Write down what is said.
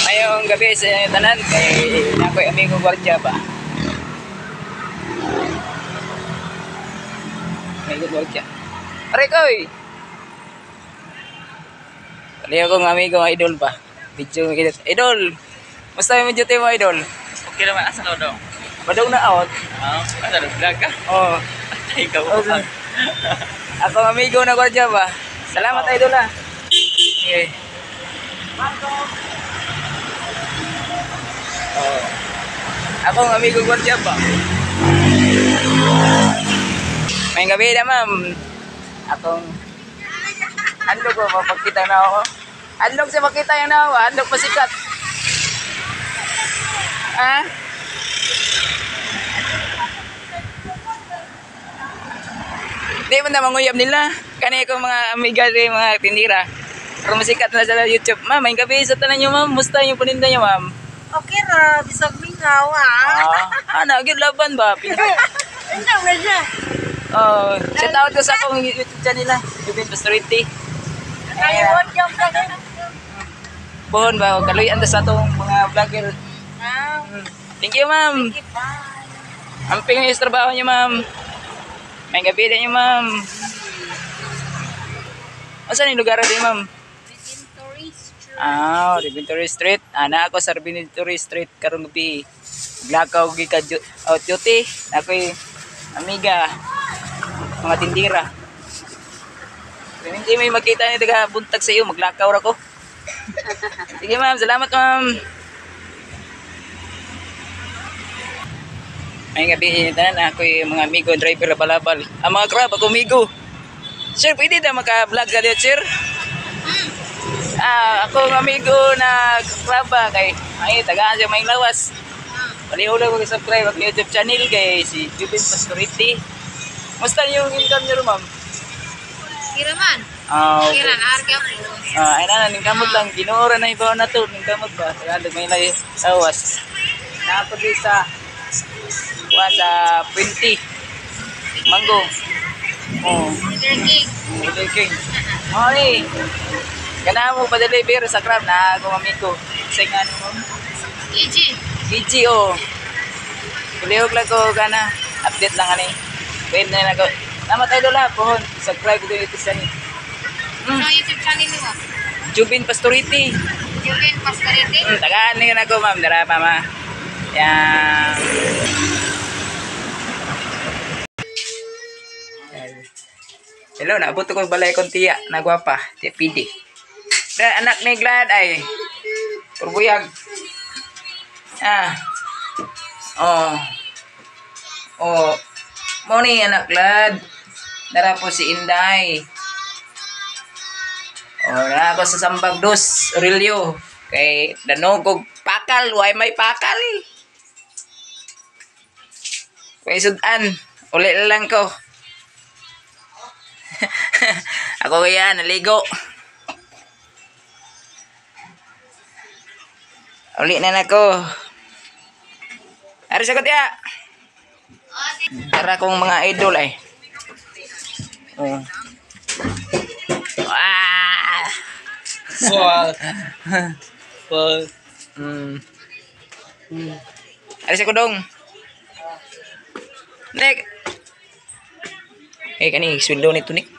Ngayong gabi sa tanan kay nakoy amigo gwardiya ba. Amigo gwardiya. Pare koy. Kaliya kong amigo idol ba. Video edit. Idol. Musta yung duty mo idol? Okay naman, asa ka daw? Badong na out. Asa na vlog ka? Oh. Ikaw Oh, ako amigo na gwardiya ba. Salamat idol ah. Okay. Oh. Akong amigo gwardiya ba. May gabi na ma'am. Akong handog ko mapagkita na ako. Handog sa makita yan na ako. Handog pasikat. Ha? Di mo na manguyab nila. Kani ko mga amiga rin, mga tindira. Pero masikat na sa YouTube. Ma'am, may gabi sa tanan nyo ma'am. Musta yung paninda nyo ma'am? Okay ra, bisag mingaw Ano, agad laban ba? Ano ba siya? Oh, shout out ko sa akong YouTube channel nila. Jubin Pastority. Kaliwon jam ka din. Buhon ba? Kaluyan sa atong mga vlogger. Thank you ma'am. Amping yung trabaho niyo ma'am. May gabi din niyo ma'am. Saan yung lugar din ma'am? Reventory Street. Ana ako sa Reventory Street karong gabi. Glakaw gika out duty. Ako'y amiga mga tindira. Kung hindi may makita ni taga buntag sa iyo, maglakaw ra ko. Sige ma'am, salamat ma'am. May gabi tanan ako'y mga amigo driver balabal. Ang mga crab ako amigo. Sir, pwede na maka-vlog ka dito, sir? Ako ng amigo na klaba kay ay tagaan siya may lawas. Palihula ko subscribe ang YouTube channel kay si Jubin Pastority. Musta yung income niyo ma'am? Kira man. Okay. Kira na arke ako. Ay na ning kamot lang ginora na ibaw na to ning kamot ba. Tagaan may lawas. Naapod sa 20 mango. Oh. Little King. Okay. Kana mo pa-deliver sa crab na akong amigo. Say nga mo. EG oh. Kulihog lang ko kana. Update lang ani. Pwede na ako. Namatay do la pohon. Subscribe ko dito sa ni. Ano YouTube channel mo? Jubin Pastority. Jubin Pastority? Tagaan ni ako ma'am. Dara pa ma. Yan. Hello, naabot ko balay kong tiya na gwapa. Tiya PD. Anak ni Glad ay purbuyag. Moni anak Glad. Dara po si Inday. Na ako sa Sambag Dos, Aurelio. Kay danogog pakal, why may pakal? Kay sudan, uli lang ko. Ako kaya naligo. Uli na nako. Ari sa katiya. Tara kong mga idol ay. Oh. Ari sa kudong. Nek. Kani sweldo nito nik.